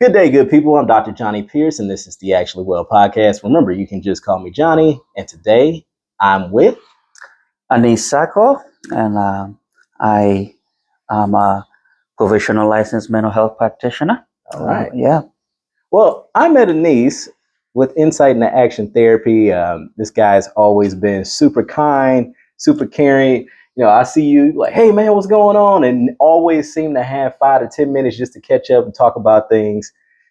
Good day, good people. I'm Dr. Johnny Pierce, and this is the Actually Well podcast. Remember, you can just call me Johnny. And today I'm with Anis Saccoh, and I am a provisional licensed mental health practitioner. All right. Yeah. Well, I met Anis with Insight into Action Therapy. This guy's always been super kind, super caring. I see you like, hey man, what's going on? And always seem to have 5 to 10 minutes just to catch up and talk about things.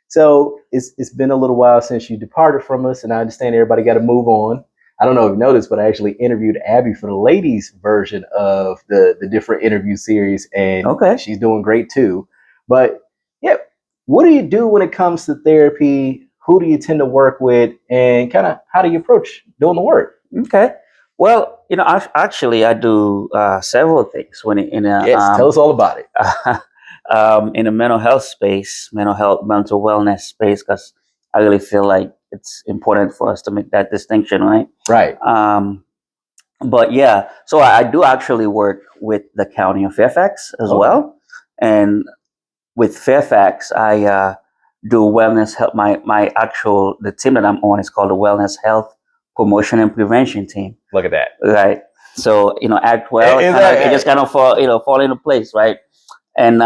So it's been a little while since you departed from us, and I understand everybody got to move on. I don't know if you noticed, but I actually interviewed Abby for the ladies' version of the different interview series, and she's doing great too. But yeah, what do you do when it comes to therapy? Who do you tend to work with, and kind of how do you approach doing the work? Okay. Well, I do several things Tell us all about it. In the mental health space, mental wellness space, because I really feel like it's important for us to make that distinction, right? Right. But yeah, so I do actually work with the County of Fairfax as well, and with Fairfax, I do wellness help. The team that I'm on is called the Wellness Health Promotion and Prevention Team. Look at that. Right. So act well. It just kind of fall into place, right? And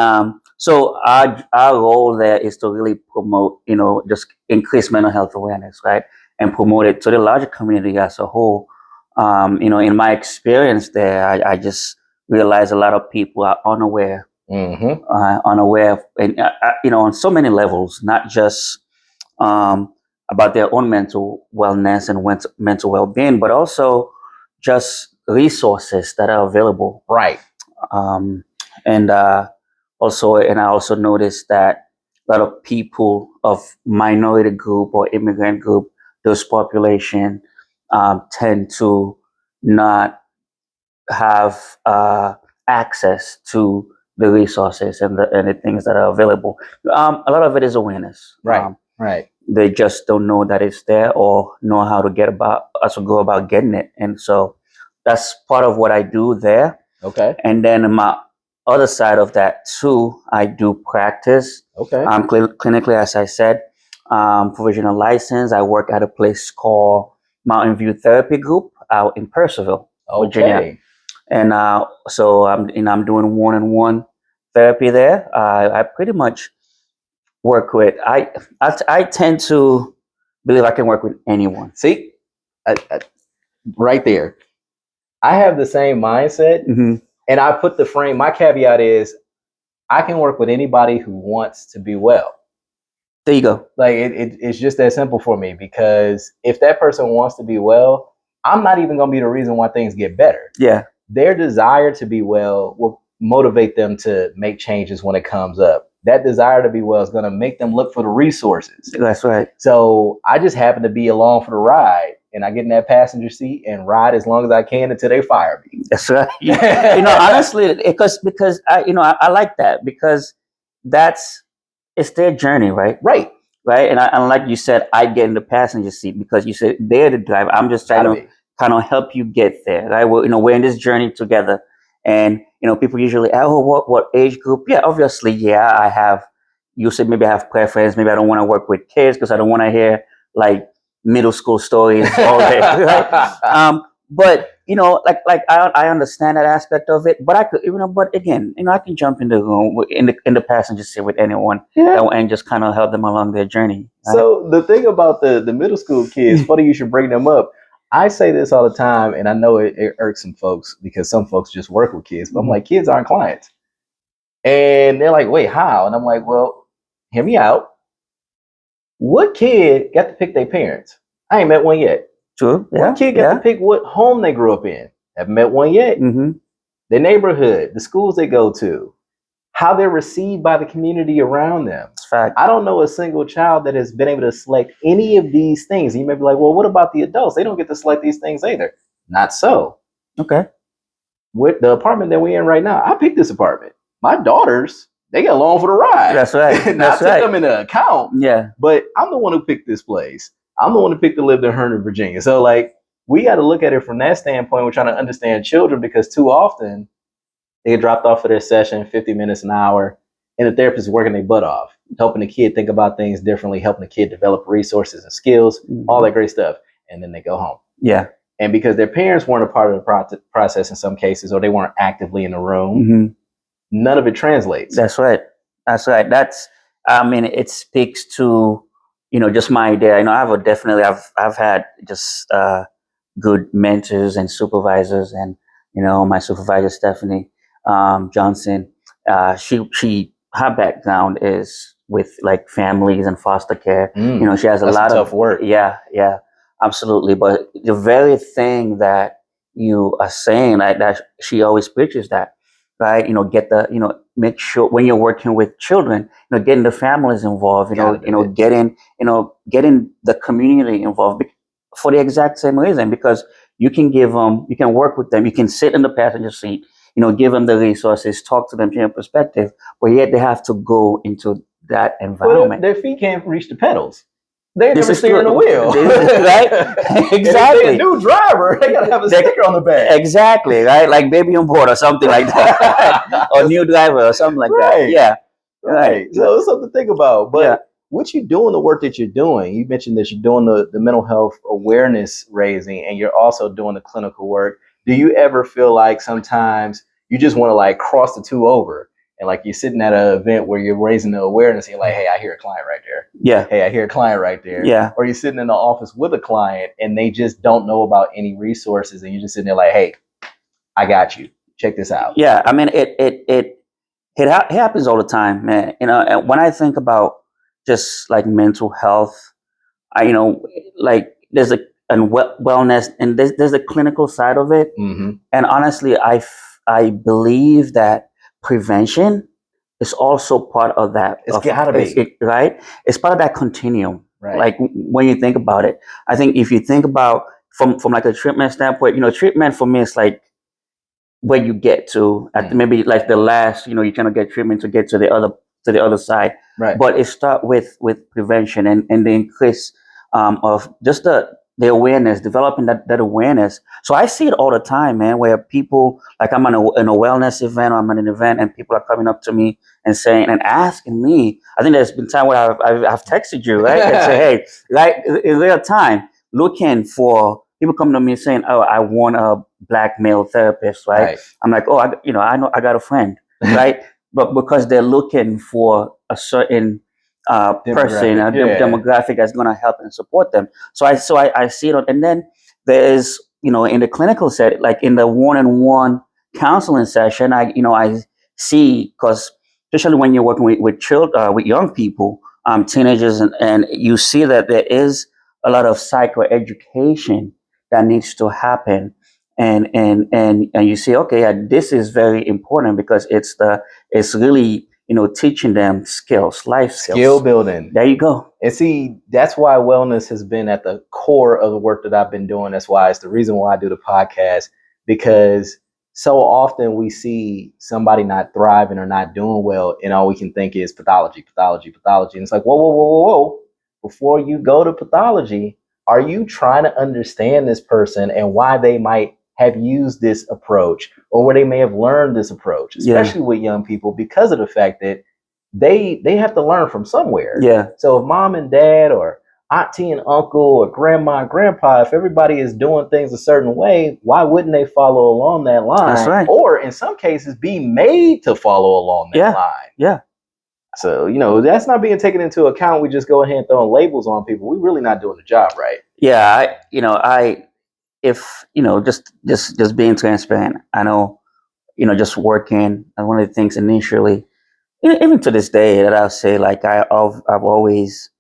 so our role there is to really promote, just increase mental health awareness, right, and promote it to the larger community as a whole. In my experience there, I just realized a lot of people are unaware. Unaware of, and on so many levels, not just about their own mental wellness and mental well-being, but also just resources that are available. Right. And I also noticed that a lot of people of minority group or immigrant group, those population tend to not have access to the resources and the things that are available. A lot of it is awareness. Right. Right. They just don't know that it's there or know how to go about getting it. And so that's part of what I do there. Okay. And then my other side of that too, I do practice. Okay. Clinically, as I said, provisional license. I work at a place called Mountain View Therapy Group out in Purcellville, Virginia. And so I'm doing one-on-one therapy there. I pretty much work with. I tend to believe I can work with anyone. See, right there. I have the same mindset, and I put the frame. My caveat is, I can work with anybody who wants to be well. There you go. Like it's just that simple for me, because if that person wants to be well, I'm not even going to be the reason why things get better. Yeah. Their desire to be well will motivate them to make changes when it comes up. That desire to be well is going to make them look for the resources. That's right. So I just happen to be along for the ride, and I get in that passenger seat and ride as long as I can until they fire me. That's right. Honestly, because I like that, because it's their journey, right? Right. Right. And like you said, I get in the passenger seat because you said they're the driver. I'm just trying to kind of help you get there, right? We're in this journey together, and people usually, what age group? Yeah, obviously, yeah. I have. You said maybe I have preference. Maybe I don't want to work with kids because I don't want to hear like middle school stories all day. Right? But I understand that aspect of it. But I could, but again, I can jump in the room in the passenger seat with anyone, and just kind of help them along their journey. Right? So the thing about the middle school kids, funny you should bring them up. I say this all the time, and I know it irks some folks because some folks just work with kids. But I'm like, kids aren't clients, and they're like, wait, how? And I'm like, well, hear me out. What kid got to pick their parents? I ain't met one yet. True. Yeah. What kid got to pick what home they grew up in? Haven't met one yet. The neighborhood, the schools they go to, how they're received by the community around them. Fact. I don't know a single child that has been able to select any of these things. And you may be like, well, what about the adults? They don't get to select these things either. Not so. Okay. With the apartment that we're in right now, I picked this apartment. My daughters, they got along for the ride. That's right. And I took them into account. Yeah. But I'm the one who picked this place. I'm the one who picked to live in Herndon, Virginia. So we got to look at it from that standpoint. We're trying to understand children, because too often they get dropped off for their session, 50 minutes, an hour, and the therapist is working their butt off. helping the kid think about things differently, helping the kid develop resources and skills, all that great stuff. And then they go home. Yeah. And because their parents weren't a part of the process in some cases, or they weren't actively in the room, none of it translates. That's right. That's right. It speaks to, just my idea. I've had just good mentors and supervisors, and, my supervisor, Stephanie Johnson, her background is with like families and foster care. She has a lot of tough work. Yeah, absolutely. But the very thing that you are saying, like that, she always preaches that, right? Make sure when you're working with children, getting the families involved, getting the community involved for the exact same reason, because you can you can work with them, you can sit in the passenger seat, give them the resources, talk to them, change perspective, but yet they have to go into that environment. Well, their feet can't reach the pedals. They're never steering the wheel. Right? Exactly. If they're a new driver, they gotta have a sticker on the back. Exactly, right? Like baby on board or something like that. Or new driver or something like that. Yeah. Right. So it's something to think about. But what you doing, the work that you're doing, you mentioned that you're doing the mental health awareness raising, and you're also doing the clinical work. Do you ever feel like sometimes you just want to like cross the two over? And like you're sitting at an event where you're raising the awareness, and you're like, hey, I hear a client right there. Yeah. Hey, I hear a client right there. Yeah. Or you're sitting in the office with a client and they just don't know about any resources, and you're just sitting there like, hey, I got you. Check this out. Yeah. I mean, it happens all the time, man. And when I think about just like mental health, like there's a wellness, and there's a clinical side of it. And honestly, I believe that prevention is also part of that. It's gotta be. Right? It's part of that continuum. Right. Like when you think about it, I think if you think about from like a treatment standpoint, treatment for me is like where you get to at maybe like the last, you kind of get treatment to get to the other side. Right. But it starts with prevention and the increase of just the awareness, developing that awareness. So I see it all the time, man, where people, like I'm in a wellness event, or I'm at an event, and people are coming up to me and saying and asking me. I think there's been time where I've texted you, right, and say, hey, like in real time, looking for people coming to me saying, oh, I want a Black male therapist, right? I'm like, oh, I know I got a friend, right? But because they're looking for a certain person, a demographic that's going to help and support them. So I see it. And then there's, in the clinical setting, like in the one-on-one counseling session, I see, because especially when you're working with children, with young people, teenagers, and you see that there is a lot of psychoeducation that needs to happen. And you see, okay, this is very important, because it's really, teaching them skills, life skills. Skill building. There you go. And see, that's why wellness has been at the core of the work that I've been doing. That's why it's the reason why I do the podcast, because so often we see somebody not thriving or not doing well, and all we can think is pathology. And it's like, whoa. Before you go to pathology, are you trying to understand this person and why they might have used this approach, or where they may have learned this approach, especially with young people, because of the fact that they have to learn from somewhere. Yeah. So if mom and dad, or auntie and uncle, or grandma and grandpa, if everybody is doing things a certain way, why wouldn't they follow along that line? That's right. Or in some cases, be made to follow along that line. Yeah. So, that's not being taken into account. We just go ahead and throwing labels on people. We're really not doing the job right. Yeah. If just being transparent, I know, just working, and one of the things initially, even to this day, that I'll say, like I've always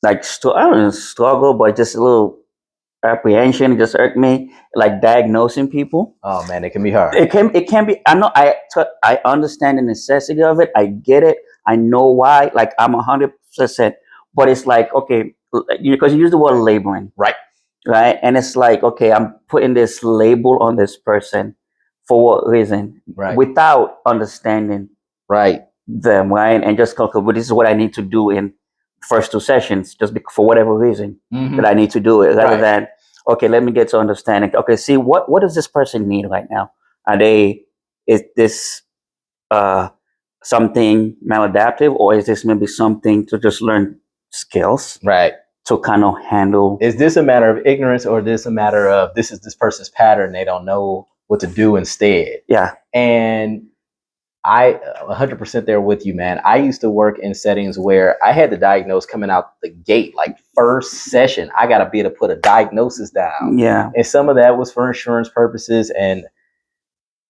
like I don't know, struggle, but just a little apprehension just irked me, like diagnosing people. Oh man, it can be hard. It can be. I know. I understand the necessity of it. I get it. I know why. Like I'm 100%. But it's like, okay, because you use the word labeling, right? And it's like, okay, I'm putting this label on this person for what reason? Right. Without understanding them, right? And just, okay, well, this is what I need to do in first 2 sessions, just for whatever reason that I need to do it, rather than, okay, let me get to understanding. Okay, see, what does this person need right now? Is this something maladaptive, or is this maybe something to just learn skills, right, to kind of handle? Is this a matter of ignorance, or is this a matter of this is this person's pattern, they don't know what to do instead? Yeah. And I 100% there with you, man. I used to work in settings where I had to diagnose coming out the gate, like first session. I got to be able to put a diagnosis down. Yeah. And some of that was for insurance purposes. And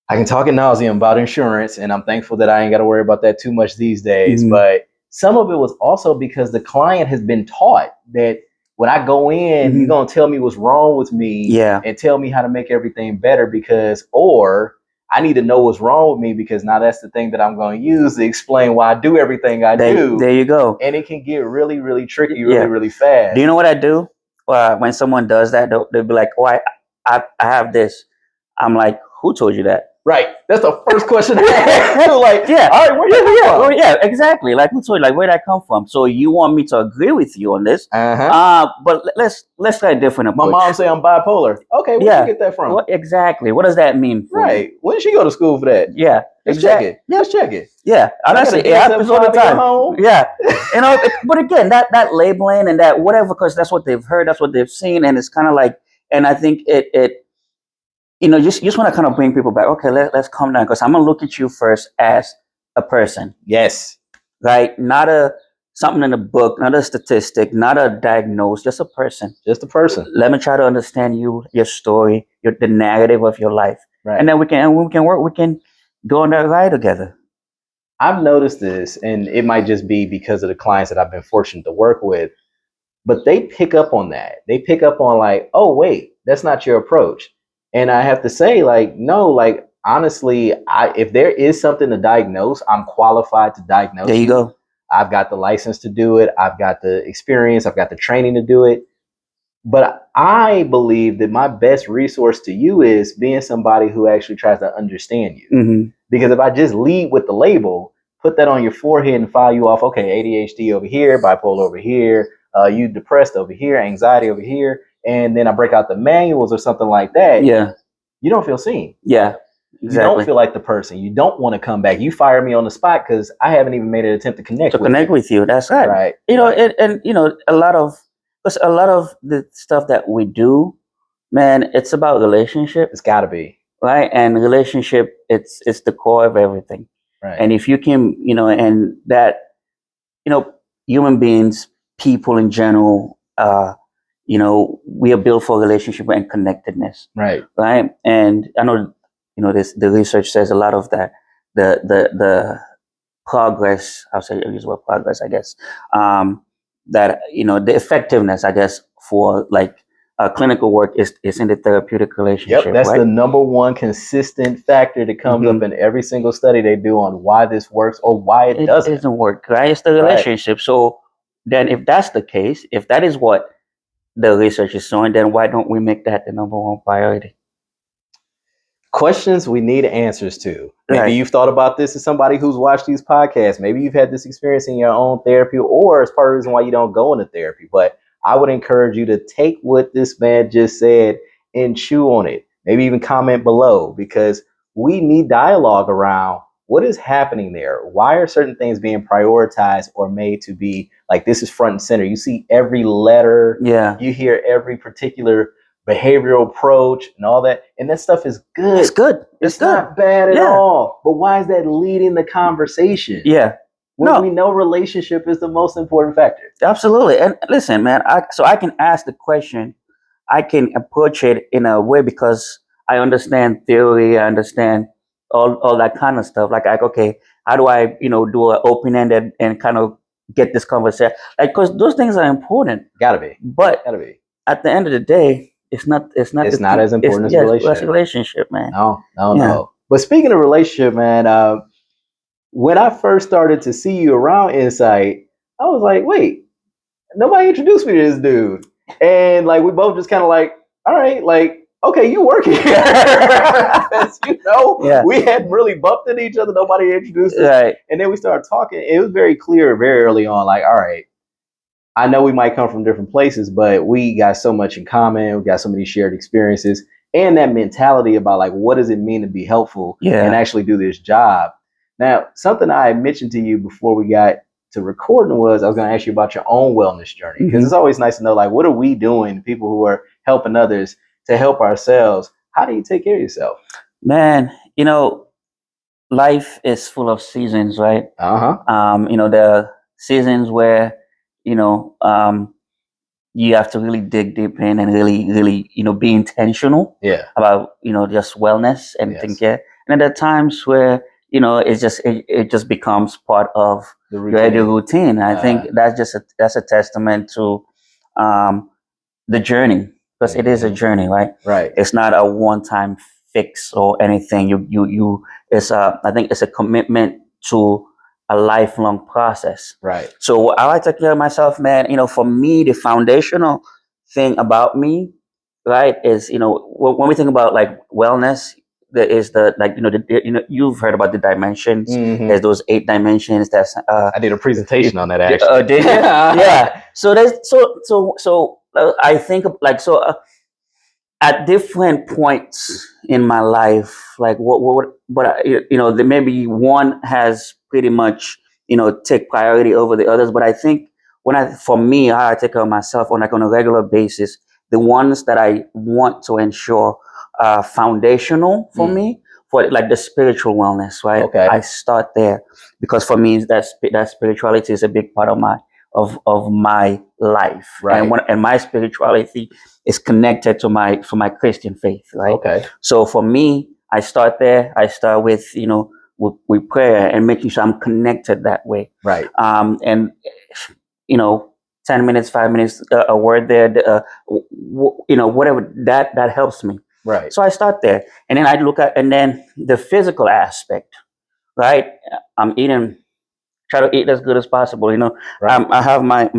I can talk ad nauseum about insurance, and I'm thankful that I ain't got to worry about that too much these days. Mm-hmm. But some of it was also because the client has been taught that when I go in, mm-hmm. you're going to tell me what's wrong with me, and tell me how to make everything better, because, or I need to know what's wrong with me, because now that's the thing that I'm going to use to explain why I do everything I do. There you go. And it can get really, really tricky, really, really fast. Do you know what I do? When someone does that, they'll be like, oh, I have this. I'm like, who told you that? Right. That's the first question. Like, all right, where did that come from? Yeah, exactly. Like, who told you? Like, where did that come from? So you want me to agree with you on this? But let's try a different approach. My mom say I'm bipolar. Okay, where did you get that from? Exactly. What does that mean? Right. When did she go to school for that? Yeah. Let's check it. Yeah. Let's check it. Yeah. Honestly, it happens all the time. Yeah. But again, that labeling and that whatever, because that's what they've heard, that's what they've seen, and it's kind of like, and I think it just want to kind of bring people back. Okay, let's calm down, because I'm going to look at you first as a person. Yes. Right? Not something in a book, not a statistic, not a diagnosis, just a person. Just a person. Let me try to understand you, your story, the narrative of your life. Right. And then we can work, we can go on that ride together. I've noticed this, and it might just be because of the clients that I've been fortunate to work with, but they pick up on that. They pick up on like, oh, wait, that's not your approach. And I have to say, like, no, like, honestly, if there is something to diagnose, I'm qualified to diagnose. There you go. I've got the license to do it. I've got the experience. I've got the training to do it. But I believe that my best resource to you is being somebody who actually tries to understand you. Mm-hmm. Because if I just lead with the label, put that on your forehead and file you off, okay, ADHD over here, bipolar over here, you depressed over here, anxiety over here, and then I break out the manuals or something like that. Yeah. You don't feel seen. Yeah. Exactly. You don't feel like the person. You don't want to come back. You fire me on the spot because I haven't even made an attempt to connect with you. That's right. Right. And a lot of the stuff that we do, man, it's about relationship. It's got to be. Right. And relationship, it's the core of everything. Right. And if you can, and that, human beings, people in general, we are built for relationship and connectedness. Right. Right. And I know, the research says a lot of that, the progress, I'll say, use the word progress, I guess, that, the effectiveness, I guess, for like clinical work is in the therapeutic relationship. Yep. That's right? The number one consistent factor that comes up in every single study they do on why this works or why it doesn't. It doesn't work, right? It's the relationship. Right. So then if that's the case, if that is what the research is showing, then why don't we make that the number one priority? Questions we need answers to. Maybe you've thought about this as somebody who's watched these podcasts. Maybe you've had this experience in your own therapy, or it's part of the reason why you don't go into therapy. But I would encourage you to take what this man just said and chew on it. Maybe even comment below, because we need dialogue around what is happening there. Why are certain things being prioritized or made to be like, this is front and center? You see every letter. Yeah. You hear every particular behavioral approach and all that. And that stuff is good. It's good. It's not bad at all. But why is that leading the conversation? Yeah. When we know relationship is the most important factor. Absolutely. And listen, man, I can ask the question, I can approach it in a way because I understand theory, I understand all that kind of stuff. Like, okay, how do I, do an open-ended and kind of get this conversation? Like, because those things are important. Gotta be. But gotta be. At the end of the day, it's not as important as relationship, man. No. But speaking of relationship, man, when I first started to see you around Insight, I was like, wait, nobody introduced me to this dude. And like, we both just kind of like, all right, like, okay, you work here. We hadn't really bumped into each other. Nobody introduced us. Right. And then we started talking. It was very clear very early on, like, all right, I know we might come from different places, but we got so much in common. We got so many shared experiences and that mentality about like, what does it mean to be helpful and actually do this job? Now, something I had mentioned to you before we got to recording was I was going to ask you about your own wellness journey, because it's always nice to know, like, what are we doing, people who are helping others, to help ourselves? How do you take care of yourself? Man, life is full of seasons, right? Uh-huh. There are seasons where, you know, you have to really dig deep in and really, really, be intentional about, just wellness and taking care. And there are times where, it just becomes part of your daily routine. I think that's a testament to the journey, because it is a journey, right? Right. It's not a one-time fix or anything. I think it's a commitment to a lifelong process. Right. So I like to take care of myself, man. For me, the foundational thing about me, right, is, when we think about like wellness, there is you've heard about the dimensions. There's those 8 dimensions. I did a presentation on that, actually. Did you? Yeah. So I think at different points in my life, like there maybe one has pretty much take priority over the others. But I think for me, how I take care of myself on a regular basis, the ones that I want to ensure are foundational for me, for like the spiritual wellness, right? Okay. I start there, because for me that spirituality is a big part of my life, right? And my spirituality is connected to my Christian faith, right? Okay. So for me, I start there. I start with with prayer and making sure I'm connected that way, right? And 10 minutes, 5 minutes, a word there, whatever that helps me, right? So I start there, and then I look at the physical aspect, right? I'm eating. Try to eat as good as possible. Right. I have my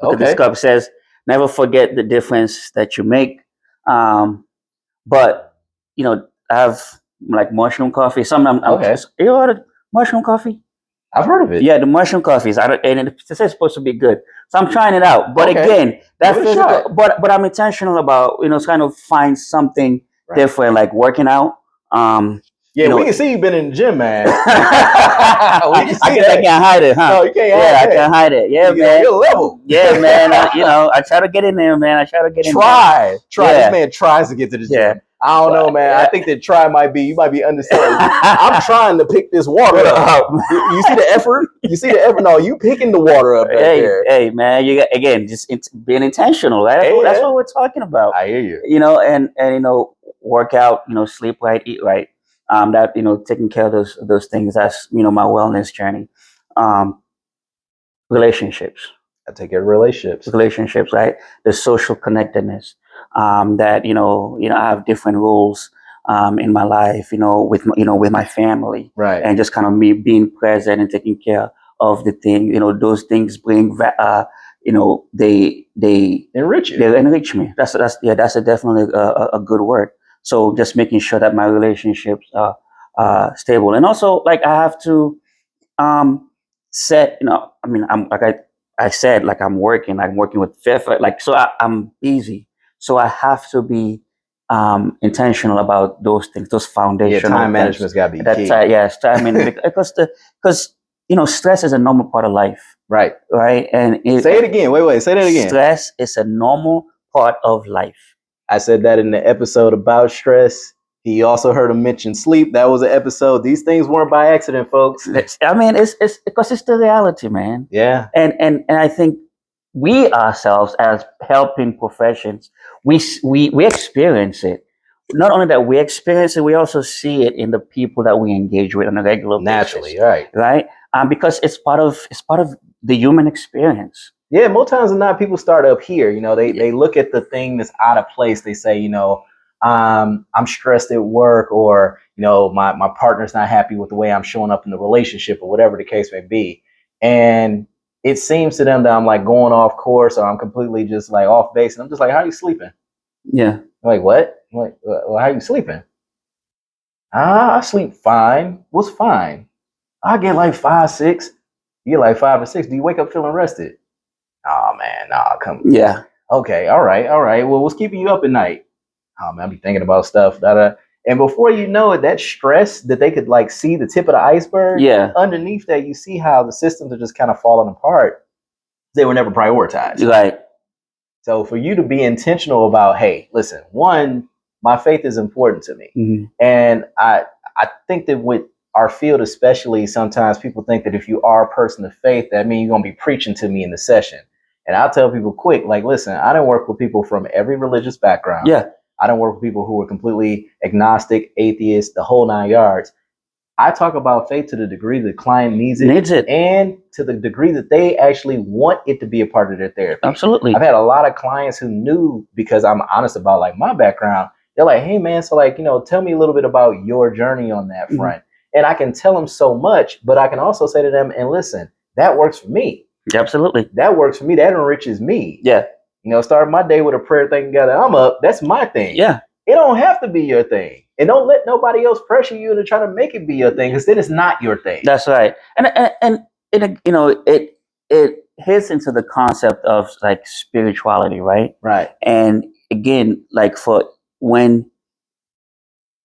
look at this cup, says, never forget the difference that you make. But I have like mushroom coffee. Sometimes you ordered mushroom coffee? I've heard of it. Yeah, the mushroom coffees. And it says it's supposed to be good, so I'm trying it out. But again, that's physical. But I'm intentional about kind of find something different, like working out. Yeah, we can see you've been in the gym, man. I can't hide it, huh? No, you can't hide it. I can't hide it. Yeah, man. Your level. Yeah, man. I try to get in there, man. Try. This man tries to get to the gym. I don't know, man. I think that you might be underselling. I'm trying to pick this water up. You see the effort? No, you picking the water up there. Hey, man. You got, again, just being intentional, right? That's what we're talking about. I hear you. And work out, sleep right, eat right. Taking care of those things. That's my wellness journey. Relationships. I take care of relationships, right? The social connectedness. That I have different roles in my life. With my family, right? And just kind of me being present and taking care of the thing. Those things bring they enrich you. They enrich me. That's definitely a good word. So just making sure that my relationships are stable, and also like I have to set. I mean, I'm like I said, like I'm working with Fifth, like so I'm busy, so I have to be intentional about those things, those foundational. Time management's got to be key. Yes, time because stress is a normal part of life, right? And say it again. Wait, say that again. Stress is a normal part of life. I said that in the episode about stress. He also heard him mention sleep. That was an episode. These things weren't by accident, folks. I mean, it's because it's the reality, man. Yeah. And I think we ourselves, as helping professions, we experience it. Not only that we experience it, we also see it in the people that we engage with on a regular basis. Naturally, right? Because it's part of the human experience. Yeah, most times than not, people start up here. They look at the thing that's out of place. They say, I'm stressed at work, or my partner's not happy with the way I'm showing up in the relationship, or whatever the case may be. And it seems to them that I'm like going off course, or I'm completely just like off base. And I'm just like, how are you sleeping? Yeah. I'm like, what? I'm like, well, how are you sleeping? I sleep fine. What's fine? I get like 5, 6. You get like 5 or 6. Do you wake up feeling rested? Oh man, nah, come. Yeah. Okay, all right. Well, what's keeping you up at night? Oh man, I be thinking about stuff. And before you know it, that stress that they could like see the tip of the iceberg, underneath that, you see how the systems are just kind of falling apart. They were never prioritized. Right. So for you to be intentional about, hey, listen, one, my faith is important to me. And I think that with our field especially, sometimes people think that if you are a person of faith, that means you're going to be preaching to me in the session. And I'll tell people quick, like, listen, I don't work with people from every religious background. Yeah. I don't work with people who are completely agnostic, atheist, the whole 9 yards. I talk about faith to the degree the client needs it, and to the degree that they actually want it to be a part of their therapy. Absolutely. I've had a lot of clients who knew, because I'm honest about like my background, they're like, hey man, so like, tell me a little bit about your journey on that front. And I can tell them so much, but I can also say to them, and listen, that works for me. Absolutely. That works for me. That enriches me. Yeah. Start my day with a prayer, thanking God that I'm up. That's my thing. Yeah. It don't have to be your thing. And don't let nobody else pressure you to try to make it be your thing, because then it's not your thing. That's right. And it hits into the concept of like spirituality, right? Right. And again, like for when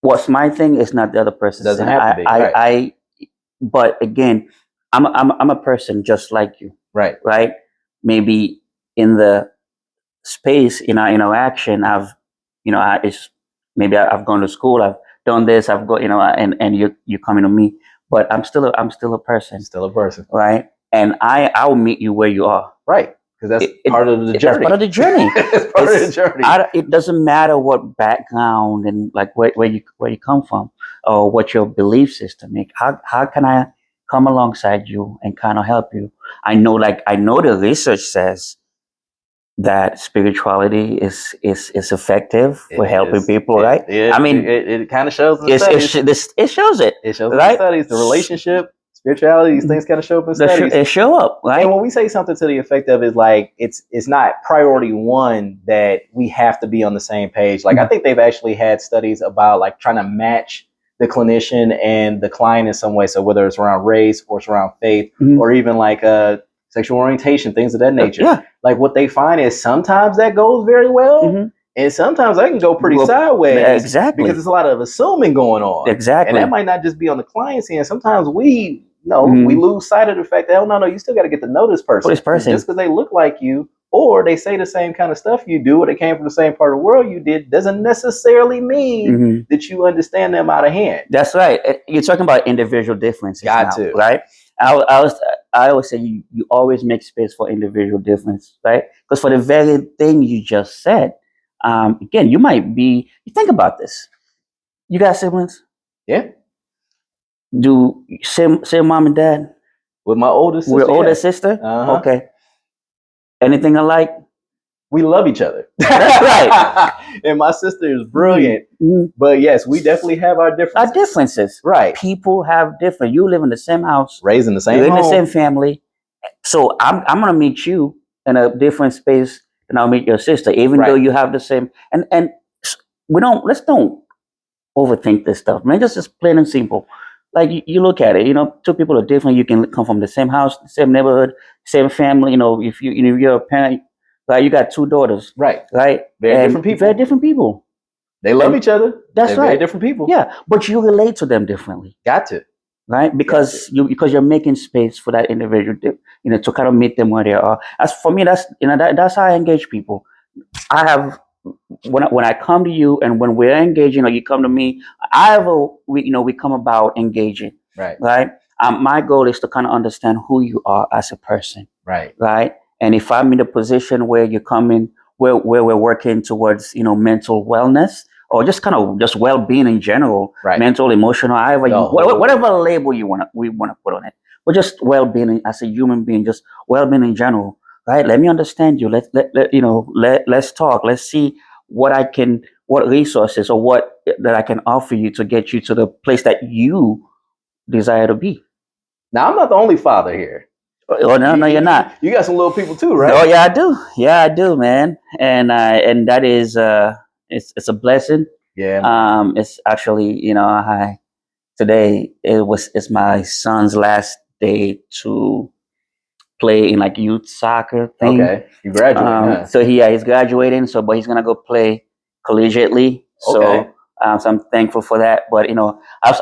what's my thing is not the other person's. Doesn't have to be. But again, I'm a person just like you. Right. Right. Maybe in the space in our interaction, I've gone to school, I've done this, I've got and you're coming to me, but I'm still a person. Still a person. Right. And I'll meet you where you are. Right. Because that's part of the journey. That's part of the journey. It's part of the journey. It doesn't matter what background and like where you come from or what your belief system is. How can I come alongside you and kind of help you? I know the research says that spirituality is effective for helping people, right? I mean, it kind of shows in studies. It shows it. It shows in the studies, the relationship, spirituality, these things kind of show up in studies. They show up, right? And when we say something to the effect of, is like, it's not priority one that we have to be on the same page. Like, I think they've actually had studies about like trying to match the clinician and the client in some way. So whether it's around race or it's around faith, or even like sexual orientation, things of that nature. Yeah. Like what they find is sometimes that goes very well, and sometimes that can go pretty sideways. Exactly. Because there's a lot of assuming going on. Exactly. And that might not just be on the client's end. Sometimes we lose sight of the fact that, oh, no, you still got to get to know this person. Just because they look like you, or they say the same kind of stuff you do, or they came from the same part of the world you did, doesn't necessarily mean that you understand them out of hand. That's right. You're talking about individual differences. Right? I always say you always make space for individual difference, right? Because for the very thing you just said, again, you think about this. You got siblings? Yeah. Do same mom and dad? With my oldest sister. With older sister? Okay. Anything alike? We love each other. That's right. And my sister is brilliant. But yes, we definitely have our differences. Our differences. Right. People have different. You live in the same house. Raised in the same home. You're in the same family. So I'm going to meet you in a different space than I'll meet your sister, even though you have the same. And let's don't overthink this stuff, man. Just plain and simple. Like you look at it, two people are different. You can come from the same house, the same neighborhood, same family. If you're a parent, like you got two daughters, right? Very different people. They love each other. That's right. Very different people. Yeah, but you relate to them differently. Got to. Right, because you're making space for that individual, to kind of meet them where they are. As for me, that's how I engage people. I have when I come to you and when we're engaging, or you come to me, we come about engaging. Right. My goal is to kind of understand who you are as a person. Right. And if I'm in a position where you're coming, where we're working towards, mental wellness, or just kind of just well-being in general, mental, emotional, whatever label we want to put on it, but just well-being as a human being, just well-being in general, right? Let me understand you. Let's talk. Let's see what resources or what that I can offer you to get you to the place that you desire to be. Now, I'm not the only father here. Oh no, you're not. You got some little people too, right? Oh yeah, I do. Yeah, I do, man. And that is it's a blessing. Yeah. It's actually, today it's my son's last day to play in like youth soccer thing. Okay. You graduated. So he's graduating. But he's gonna go play collegiately. So So I'm thankful for that. But I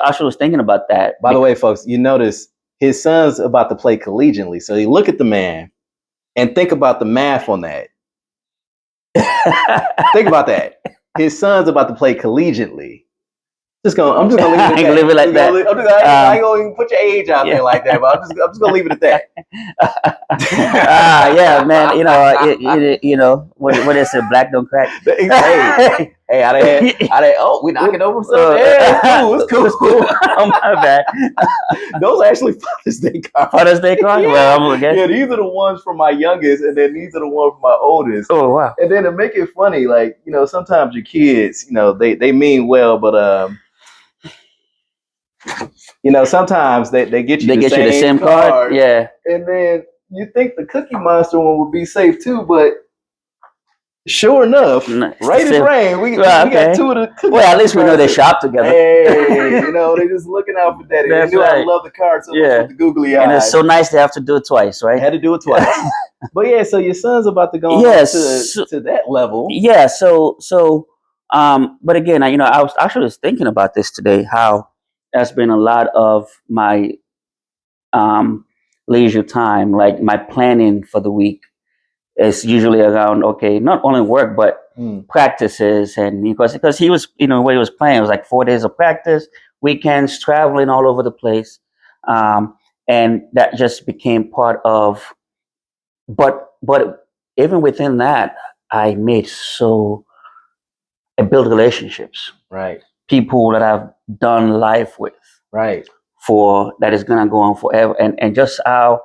actually was thinking about that. By the way, folks, you notice his son's about to play collegiately. So you look at the man and think about the math on that. Think about that. His son's about to play collegiately. I'm just gonna leave it at that. Leave it like that. I ain't gonna even put your age out there like that, but I'm just gonna leave it at that. Yeah, man. What is it? Black don't crack. Hey, we knocking over something. It's cool. Oh, my bad. Those are actually Father's Day cards. Father's Day cards? Yeah. Well, I'm gonna guess. Yeah, these are the ones from my youngest, and then these are the ones from my oldest. Oh, wow. And then to make it funny, like, sometimes your kids, they mean well, but sometimes they get you the same card. Yeah. And then you think the Cookie Monster one would be safe too, but sure enough, right as rain, we got two of the Cookie Well, at least we know they shop together. Hey, they just looking out for daddy. They knew I love the card so much with the googly eyes. And it's so nice to have to do it twice, right? I had to do it twice. But yeah, so your son's about to go to that level. Yeah, but again, I was actually thinking about this today, how that's been a lot of my leisure time, like my planning for the week is usually around, not only work, but practices. And because he was, what he was playing, it was like 4 days of practice, weekends, traveling all over the place. And that just became part of, but even within that, I build relationships. Right. People that I've done life with. Right. That is going to go on forever. And just how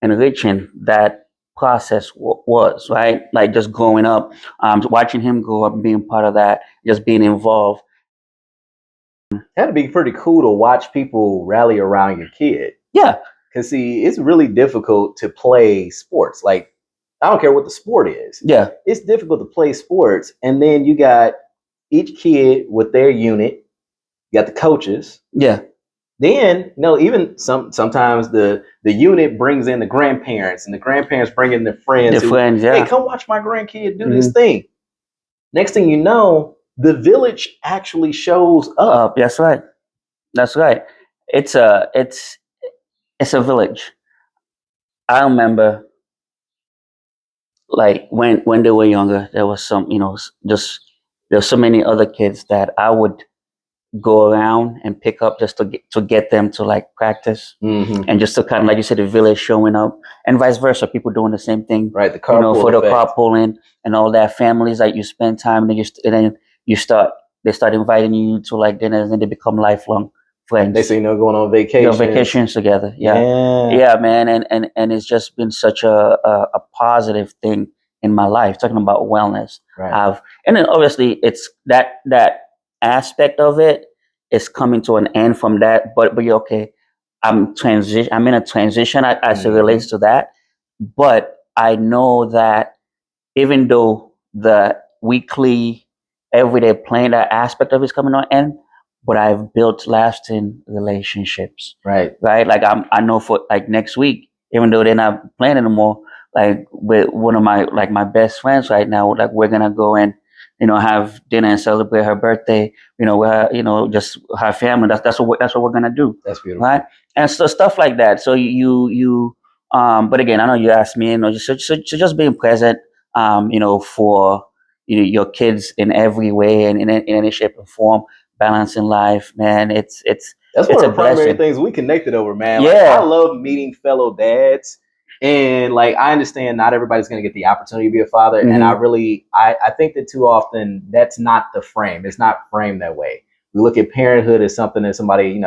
enriching that process was, right? Like just growing up, watching him grow up, being part of that, just being involved. It had to be pretty cool to watch people rally around your kid. Yeah. Because, see, it's really difficult to play sports. Like, I don't care what the sport is. Yeah. It's difficult to play sports. And then you got each kid with their unit. You got the coaches. Yeah. Then, even sometimes the unit brings in the grandparents, and the grandparents bring in their friends. Yeah. Hey, come watch my grandkid do this thing. Next thing you know, the village actually shows up. That's right. That's right. It's a village. I remember, like when they were younger, there was some, there's so many other kids that I would go around and pick up just to get them to like practice, and just to kind of, like you said, the village showing up, and vice versa, people doing the same thing, right? The carpool for the carpooling and all that, families that you spend time, and then they start inviting you to like dinners, and they become lifelong friends. They say going on vacations together. Yeah, man, and it's just been such a positive thing in my life, talking about wellness. Right. And then obviously it's that aspect of it is coming to an end from that, but you're okay. I'm in a transition as it relates to that, but I know that even though the weekly, everyday playing, that aspect of it is coming on end, but I've built lasting relationships. Right. Like I know for like next week, even though they're not playing anymore, like with one of my best friends right now, like we're gonna go and have dinner and celebrate her birthday. Just her family. That's what we're gonna do. That's beautiful, right? And so stuff like that. So but again, I know you asked me, so just being present, for your kids in every way and in any shape or form, balancing life, man. That's one of the primary things we connected over, man. Yeah. Like, I love meeting fellow dads. And like, I understand not everybody's going to get the opportunity to be a father. And I think that too often that's not the frame. It's not framed that way. We look at parenthood as something that somebody,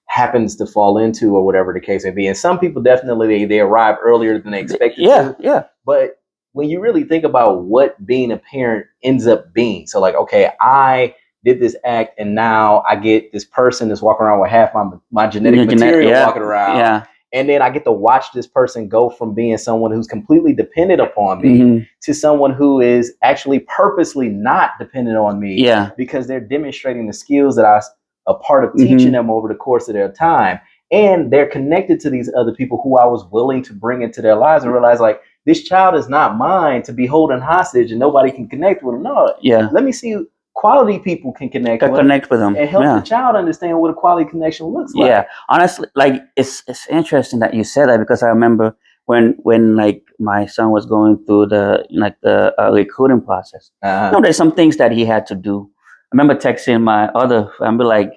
happens to fall into or whatever the case may be. And some people definitely, they arrive earlier than they expected to. Yeah. But when you really think about what being a parent ends up being, so like, okay, I did this act and now I get this person that's walking around with half my genetic material walking around. Yeah. And then I get to watch this person go from being someone who's completely dependent upon me to someone who is actually purposely not dependent on me. Yeah. Because they're demonstrating the skills that I was a part of teaching them over the course of their time. And they're connected to these other people who I was willing to bring into their lives and realize, like, this child is not mine to be holding hostage and nobody can connect with them. No. Yeah. Let me see quality people can connect with them and help the child understand what a quality connection looks like. Yeah, honestly, like it's interesting that you said that, because I remember when like my son was going through the recruiting process. There's some things that he had to do. I remember texting my other family like,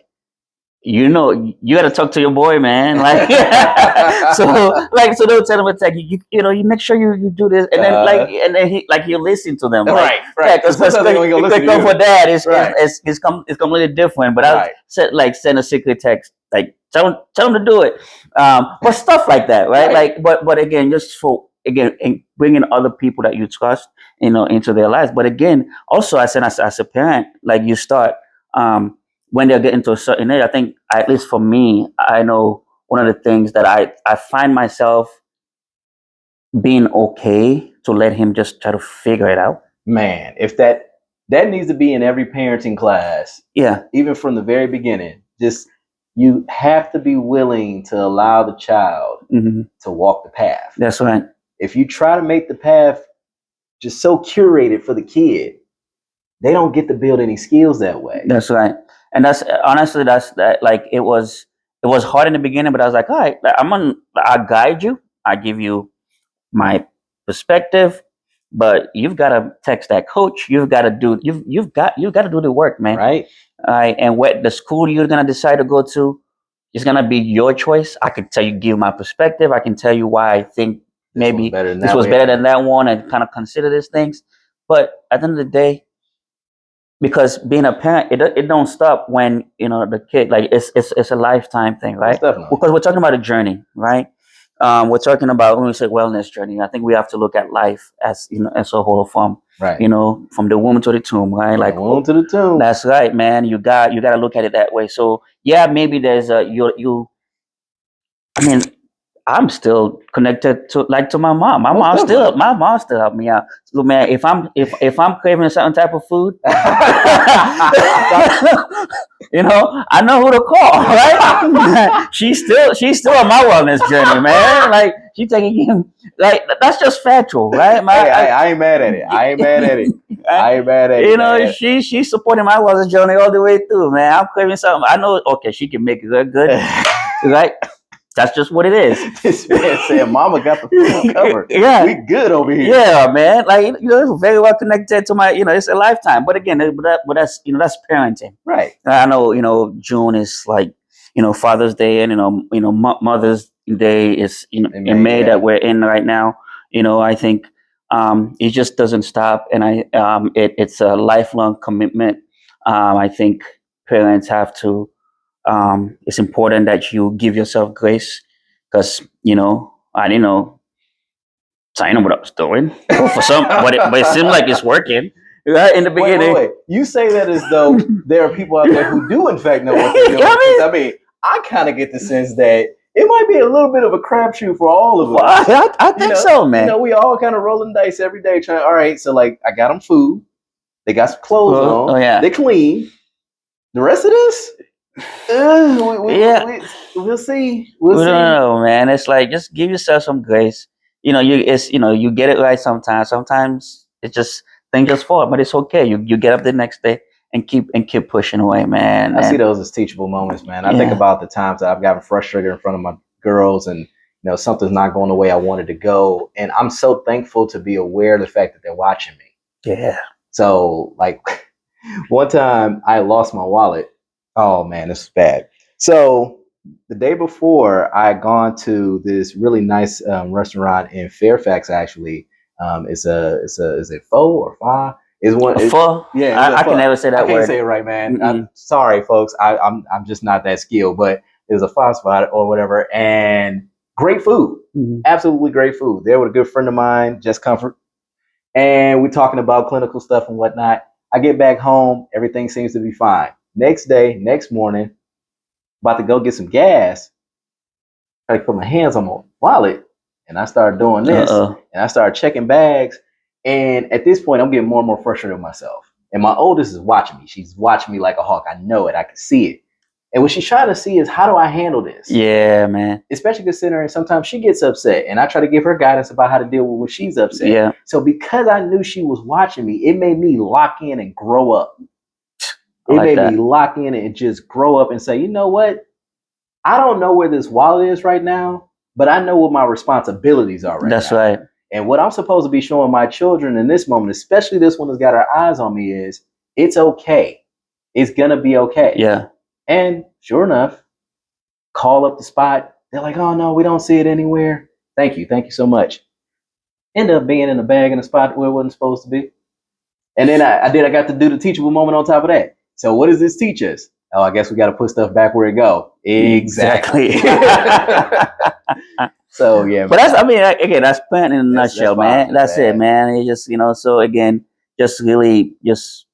you got to talk to your boy, man. Like, so they'll tell him, it's like, you make sure you do this, and then he listen to them, right? Yeah, because for dad, it's completely different. But I send a secret text, like tell him to do it, but stuff like that, right? Like, but again, just for bringing other people that you trust, into their lives. But again, also as a parent, like you start, when they're getting to a certain age, I think, at least for me, I know one of the things that I find myself being okay to let him just try to figure it out. Man, if that needs to be in every parenting class. Yeah. Even from the very beginning, just you have to be willing to allow the child to walk the path. That's right. If you try to make the path just so curated for the kid, they don't get to build any skills that way. That's right. And that's honestly, like it was hard in the beginning, but I was like, all right, I'll guide you. I give you my perspective, but you've got to text that coach. You've got to do the work, man. Right. All right. And what the school you're gonna decide to go to is gonna be your choice. I could give my perspective. I can tell you why I think maybe this was better than that one, and kind of consider these things. But at the end of the day, because being a parent, it don't stop when the kid, like it's a lifetime thing, right? Because we're talking about a journey, right? We're talking about, when we say wellness journey, I think we have to look at life as as a whole, from from the womb to the tomb, right? Like womb to the tomb. That's right, man. You got to look at it that way. So yeah, maybe there's I mean, I'm still connected to my mom. My mom still helped me out. So man, if I'm craving a certain type of food, I know who to call, right? she's still on my wellness journey, man. Like, she taking him, like, that's just factual, right? I ain't mad at it. I ain't mad at it. She's supporting my wellness journey all the way through, man. I'm craving something. I know, okay, she can make it good, right? That's just what it is. This man said, "Mama got the food covered. Yeah, we good over here." Yeah, man. Like, very well connected to my. It's a lifetime. But again, that's that's parenting, right? I know. June is like Father's Day, and Mother's Day is in May that we're in right now. I think it just doesn't stop, and it's a lifelong commitment. I think parents have to. It's important that you give yourself grace, because I didn't know what I was doing for some, but it seemed like it's working right in the beginning. Wait. You say that as though there are people out there who do in fact know what they're doing. I mean, I kind of get the sense that it might be a little bit of a crapshoot for all of us. Well, I think so, man. We all kind of rolling dice every day, trying. All right, so like, I got them food, they got some clothes on, they clean. The rest of this. We'll see. We'll see. No, man. It's like, just give yourself some grace. You get it right sometimes. Sometimes things just fall, but it's okay. You get up the next day and keep pushing away, man. I see those as teachable moments, man. I think about the times that I've gotten frustrated in front of my girls, and something's not going the way I wanted to go, and I'm so thankful to be aware of the fact that they're watching me. Yeah. So, like, one time I lost my wallet. Oh man, this is bad. So the day before, I had gone to this really nice restaurant in Fairfax. Actually, is it pho or fa? Is one pho? Yeah, I can never say that word. I can't say it right, man. I'm sorry, folks. I'm just not that skilled. But it was a pho spot or whatever, and great food, absolutely great food. There with a good friend of mine, Just Comfort, and we're talking about clinical stuff and whatnot. I get back home, everything seems to be fine. Next morning, about to go get some gas. I put my hands on my wallet, and I started doing this, and I started checking bags. And at this point, I'm getting more and more frustrated with myself. And my oldest is watching me. She's watching me like a hawk. I know it. I can see it. And what she's trying to see is, how do I handle this? Yeah, man. Especially considering sometimes she gets upset, and I try to give her guidance about how to deal with when she's upset. Yeah. So because I knew she was watching me, it made me lock in and grow up. It made me lock in and just grow up and say, you know what? I don't know where this wallet is right now, but I know what my responsibilities are right now. That's right. And what I'm supposed to be showing my children in this moment, especially this one that's got our eyes on me, is it's okay. It's gonna be okay. Yeah. And sure enough, call up the spot. They're like, oh no, we don't see it anywhere. Thank you so much. End up being in a bag in a spot where it wasn't supposed to be. And then I got to do the teachable moment on top of that. So what does this teach us? Oh, I guess we got to put stuff back where it go. Exactly. So yeah, but that's, I mean, again, that's parenting in a nutshell, man. That's it, man. It just, so again, just really, just,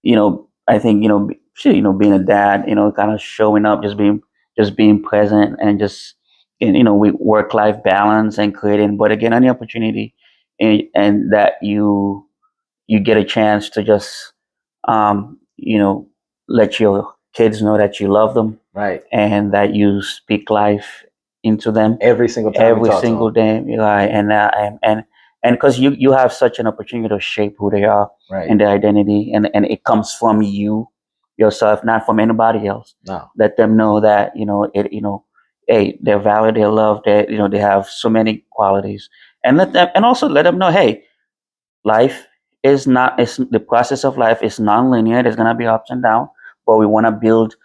I think, being a dad, kind of showing up, just being present, and just, we work-life balance and creating, but again, any opportunity, and that you get a chance to just, let your kids know that you love them, right, and that you speak life into them every single time, every single day, right? And because you have such an opportunity to shape who they are, right, and their identity, and it comes from you yourself, not from anybody else. No, let them know that hey, they're valid, they're loved, they have so many qualities, and also let them know, hey, life is not, it's the process of life is non-linear. There's gonna be ups and downs, but we want to build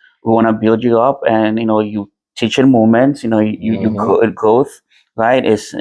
you up, and you teaching moments, you growth, right? It's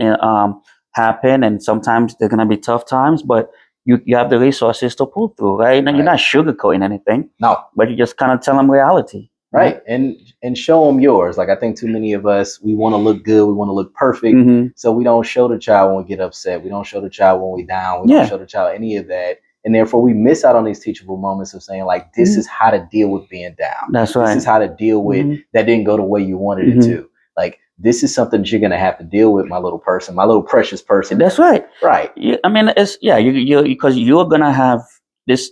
happen, and sometimes there's gonna be tough times, but you have the resources to pull through, right? And you're not sugarcoating anything, no, but you just kind of tell them reality. Right. And show them yours. Like, I think too many of us, we want to look good, we want to look perfect, so we don't show the child when we get upset, we don't show the child when we down, we don't show the child any of that, and therefore we miss out on these teachable moments of saying, like, this is how to deal with being down. That's right. This is how to deal with that didn't go the way you wanted it to. Like, this is something that you're gonna have to deal with, my little person, my little precious person. That's right. Right. I mean, it's you because you're gonna have this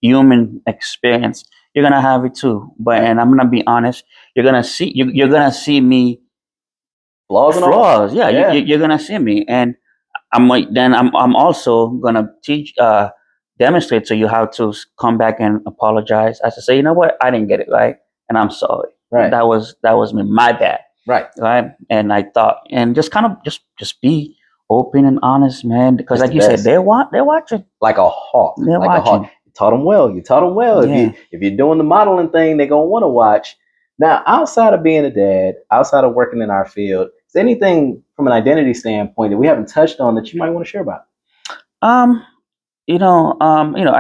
human experience. You're gonna have it too, and I'm gonna be honest. You're gonna see me flaws. Yeah, you're gonna see me, and I'm also gonna demonstrate to you how to come back and apologize. I should say, you know what, I didn't get it right, and I'm sorry. Right. That was me, my bad. Right. Right. And I thought, and just kind of just be open and honest, man, because like you said, they're watching like a hawk. They're like watching. You taught them well. Yeah. If you're doing the modeling thing, they're gonna want to watch. Now, outside of being a dad, outside of working in our field, is there anything from an identity standpoint that we haven't touched on that you might want to share about? I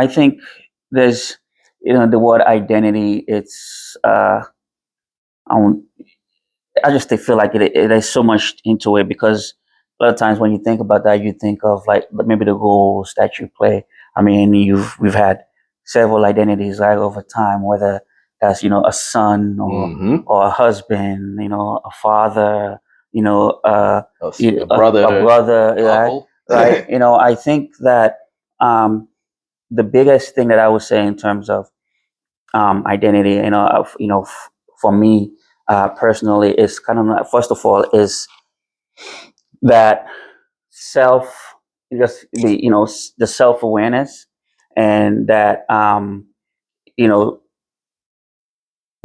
think there's, the word identity. It's I just feel like there's so much into it, because a lot of times when you think about that, you think of like maybe the roles that you play. I mean, we've had several identities, right, over time, whether that's a son, or a husband, a father, a brother, right? Right. I think that the biggest thing that I would say in terms of identity, for me personally, is kind of, first of all, is that the self-awareness, and that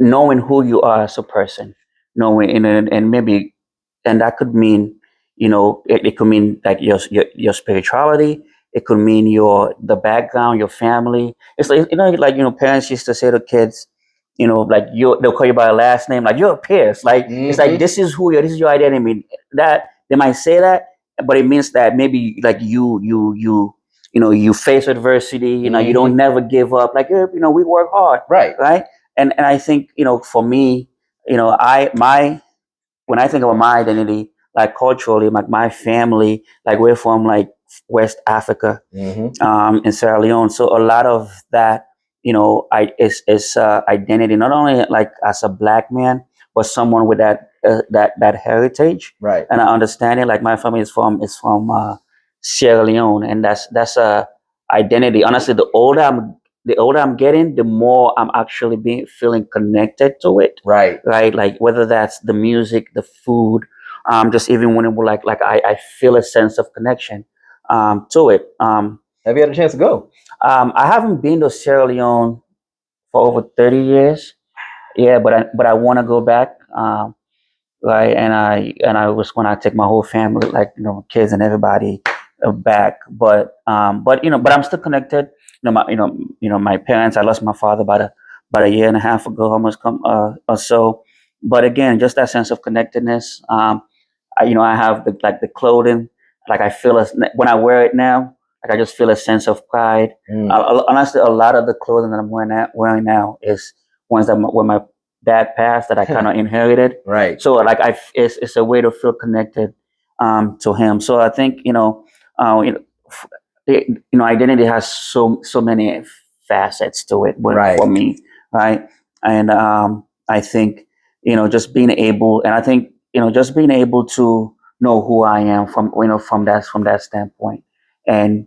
knowing who you are as a person, knowing, and maybe, and that could mean, it could mean like your spirituality. It could mean the background, your family. It's like, parents used to say to kids, like, they'll call you by a last name, like, you're Pierce. Like, it's like, this is your identity. I mean, that they might say that, but it means that maybe, like, you face adversity. You don't never give up. Like, we work hard. Right. And I think, for me, when I think about my identity, like, culturally, like, my family, like, we're from, like, West Africa, in Sierra Leone. So a lot of that, is identity, not only like as a Black man, but someone with that heritage, right? And I understand it. Like, my family is from Sierra Leone, and that's a identity. Honestly, the older I'm getting, the more I'm actually feeling connected to it. Right. Like, whether that's the music, the food, just even when it was like I feel a sense of connection to it. Have you had a chance to go? I haven't been to Sierra Leone for over 30 years. Yeah, but I want to go back. Right, and I was when I take my whole family, like kids and everybody, back. But I'm still connected. My parents. I lost my father about a year and a half ago, almost come or so. But again, just that sense of connectedness. I have the clothing. Like I feel when I wear it now. Like I just feel a sense of pride. Honestly, a lot of the clothing that I'm wearing now is ones that when my dad passed that I kind of inherited. Right. So like it's a way to feel connected to him. So I think identity has so many facets to it for me, right? And I think just being able, and I think just being able to know who I am from that standpoint, and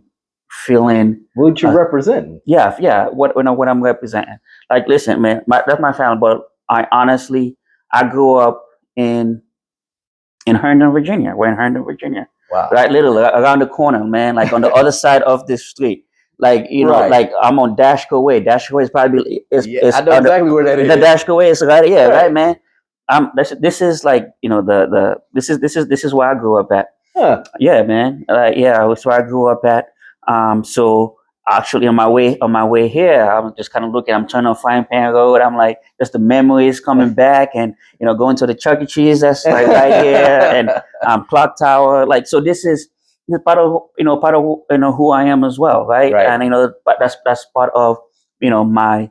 feeling what you representing. Yeah, what I'm representing. Like, listen, man, that's my family, but I grew up in Herndon, Virginia. We're in Herndon, Virginia. Wow. Right, literally around the corner, man. Like on the other side of this street. Like like I'm on Dashco Way. Dashco Way is probably I know exactly where that is. The Dashco Way is right. Yeah, right, man. This is like this is where I grew up at. Huh. Yeah, man. Yeah, that's where I grew up at. So actually on my way here, I'm just kind of looking. I'm turning on Frying Pan Road. I'm like, just the memories coming back, and going to the Chuck E. Cheese that's like right here, and Clock Tower. Like, so this is part of who I am as well, right? And but that's part of my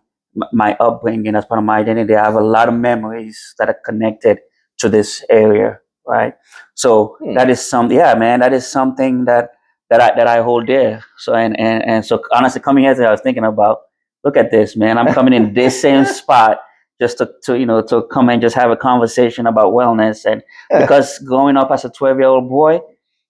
upbringing. That's part of my identity. I have a lot of memories that are connected to this area, right? So that is man. That is something that I hold dear. So and so honestly, coming here today, I was thinking about, look at this, man. I'm coming in this same spot just to come and just have a conversation about wellness, and because growing up as a 12-year-old boy,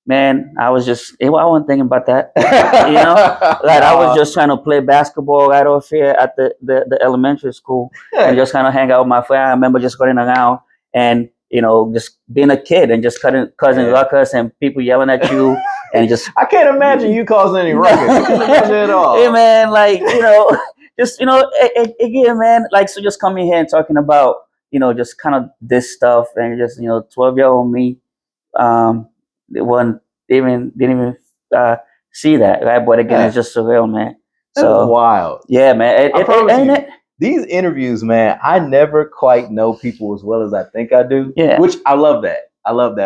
man, I wasn't thinking about that. Like I was just trying to play basketball right off here at the elementary school, and just kind of hang out with my friends. I remember just going around and just being a kid and just causing ruckus and people yelling at you, and just I can't imagine you causing any ruckus. I can't imagine at all. Hey, man, like just again, man, like, so just coming here and talking about just kind of this stuff, and just 12-year-old me, didn't even see that, right? But again, it's just surreal, man. So wild. Yeah, man. I promise you, these interviews, man, I never quite know people as well as I think I do. Yeah. Which I love that.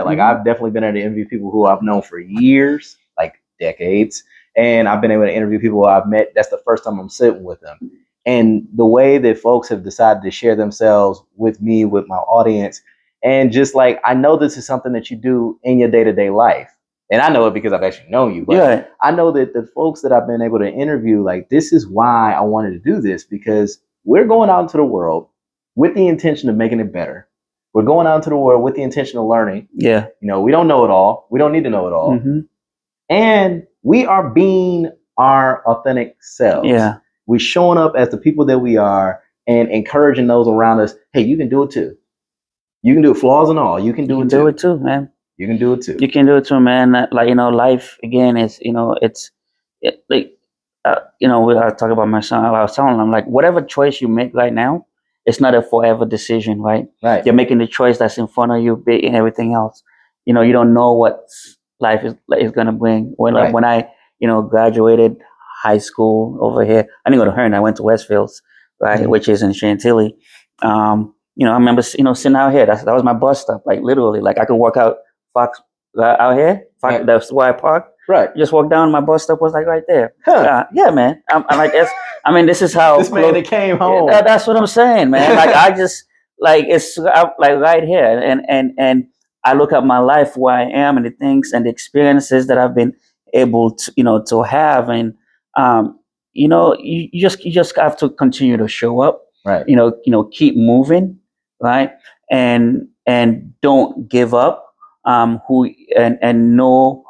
Like, I've definitely been able to interview people who I've known for years, like decades. And I've been able to interview people who I've met. That's the first time I'm sitting with them. And the way that folks have decided to share themselves with me, with my audience, and just like, I know this is something that you do in your day-to-day life. And I know it because I've actually known you. But I know that the folks that I've been able to interview, like, this is why I wanted to do this, because we're going out into the world with the intention of making it better. We're going out into the world with the intention of learning. Yeah. We don't know it all. We don't need to know it all. Mm-hmm. And we are being our authentic selves. Yeah. We're showing up as the people that we are and encouraging those around us. Hey, you can do it too. You can do it, flaws and all. You can do it too. Do it too, man. You can do it too. You can do it too, man. Like, life again is, I talk about my son. I was telling him, like, whatever choice you make right now, it's not a forever decision, right? Right. You're making the choice that's in front of you, and everything else. You don't know what life is gonna bring. When I graduated high school over here, I didn't go to Herndon. I went to Westfields, right, which is in Chantilly. I remember sitting out here. That was my bus stop. Like, literally, like, I could walk out Fox out here. That's where I parked. Right. Just walk down. My bus stop was like right there. Huh. Yeah, man. I'm like, this is how this man that came home. That's what I'm saying, man. Like, I just like, it's like right here, and I look at my life, where I am, and the things and the experiences that I've been able to to have, and you just have to continue to show up. Right. Keep moving, right, and don't give up. And know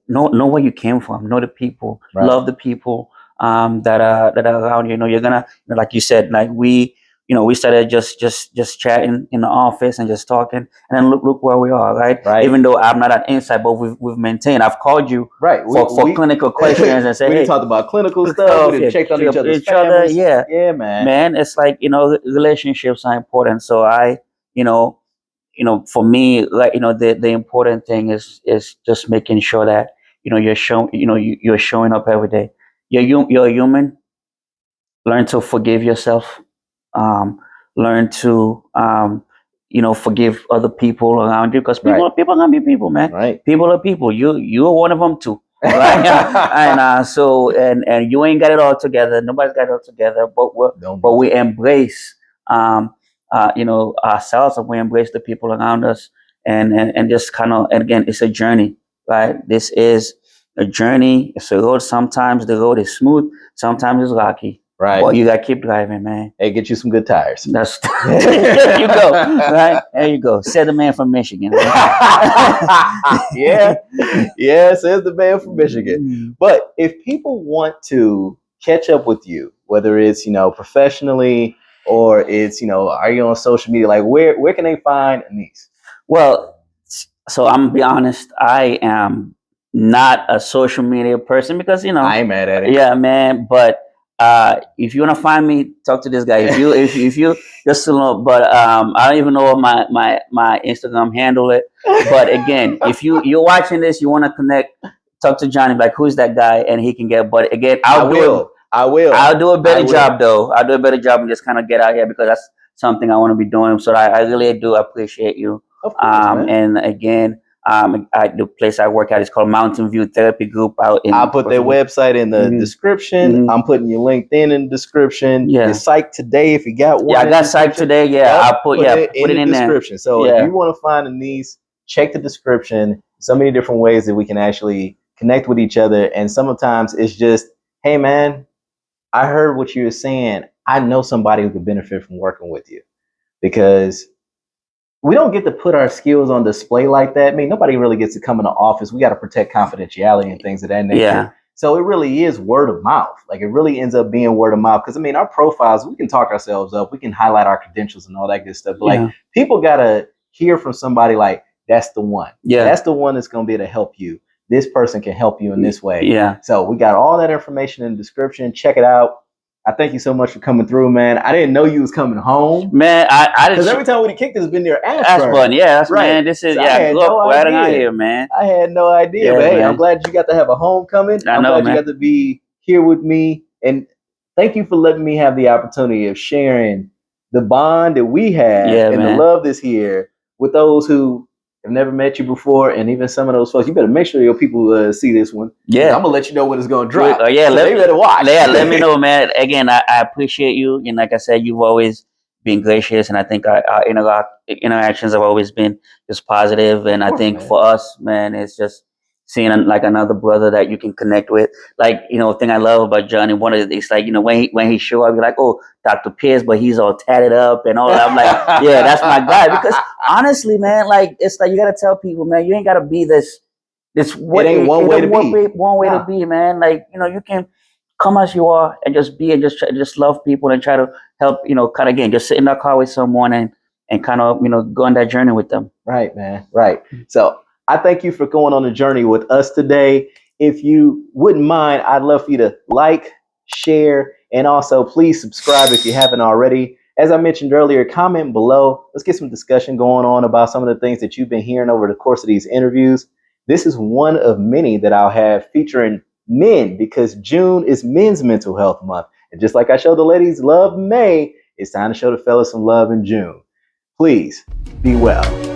where you came from. Know the people. Right. Love the people that are around you. You're gonna, like you said, like, we we started just chatting in the office and just talking, and then look where we are, right? Even though I'm not an inside, but we've maintained. I've called you for clinical questions and said, we talked about clinical stuff. We checked on each other's families. Yeah, man. It's like, relationships are important. So for me, like, the important thing is just making sure that you're showing up every day. You're a human. Learn to forgive yourself. Learn to forgive other people around you, because people are gonna be people, man. Right. People are people. You're one of them too. Right? And you ain't got it all together. Nobody's got it all together. But we embrace ourselves, and we embrace the people around us, and just kind of, and again, it's a journey, right? This is a journey. It's a road. Sometimes the road is smooth. Sometimes it's rocky. Right. Well, you gotta keep driving, man. Hey, get you some good tires. There you go. Right? There you go. Said the man from Michigan. Right? Yeah, says the man from Michigan. But if people want to catch up with you, whether it's, professionally, or it's, are you on social media? Like, where can they find Anis? Well, so I'm gonna be honest, I am not a social media person, because I ain't mad at it. Yeah, man. But if you want to find me, talk to this guy. If you just but I don't even know what my Instagram handle it. But again, if you're watching this, you want to connect, talk to Johnny, like, who's that guy, and he can get. But again, I will. I'll do a better job, though. I'll do a better job and just kind of get out here, because that's something I want to be doing. So I really do appreciate you. Of course, man. And again, the place I work at is called Mountain View Therapy Group out in. I'll put their website in the description. I'm putting your LinkedIn in the description. Yeah. Your Psych Today, if you got one. Yeah, I got Psych Today. Yeah, I'll put it in the description. So if you want to find Anis, check the description. So many different ways that we can actually connect with each other. And sometimes it's just, hey, man, I heard what you were saying. I know somebody who could benefit from working with you, because we don't get to put our skills on display like that. I mean, nobody really gets to come in the office. We got to protect confidentiality and things of that nature. Yeah. So it really is word of mouth. Like, it really ends up being word of mouth. Because, I mean, our profiles, we can talk ourselves up. We can highlight our credentials and all that good stuff. But, like, people got to hear from somebody like, that's the one. Yeah. That's the one that's going to be able to help you. This person can help you in this way. Yeah. So we got all that information in the description. Check it out. I thank you so much for coming through, man. I didn't know you was coming home, man. I because every time we kicked, it's been near Ashburn. Yeah, that's right. Man. This is so I grew up right around here, man. I had no idea, but hey, I'm glad you got to have a homecoming. I'm glad you got to be here with me, and thank you for letting me have the opportunity of sharing the bond that we have and the love that's here with those who have never met you before, and even some of those folks. You better make sure your people see this one. Yeah, I'm gonna let you know when it's gonna drop. So they better watch. Yeah, let me know, man. Again, I appreciate you, and like I said, you've always been gracious, and I think our interactions have always been just positive. And I think for us, man, it's just seeing like another brother that you can connect with. Like, thing I love about Johnny, it's like, when he show up, you're like, oh, Dr. Pierce, but he's all tatted up and all that. I'm like, yeah, that's my guy. Because honestly, man, like, it's like, you got to tell people, man, you ain't got to be this it ain't one way to be. One way to be, man. Like, you can come as you are and just be, and just love people and try to help, kind of, again, just sit in that car with someone and kind of, go on that journey with them. Right, man. Right. So I thank you for going on the journey with us today. If you wouldn't mind, I'd love for you to like, share, and also please subscribe if you haven't already. As I mentioned earlier, comment below. Let's get some discussion going on about some of the things that you've been hearing over the course of these interviews. This is one of many that I'll have featuring men, because June is Men's Mental Health Month. And just like I showed the ladies love May, it's time to show the fellas some love in June. Please be well.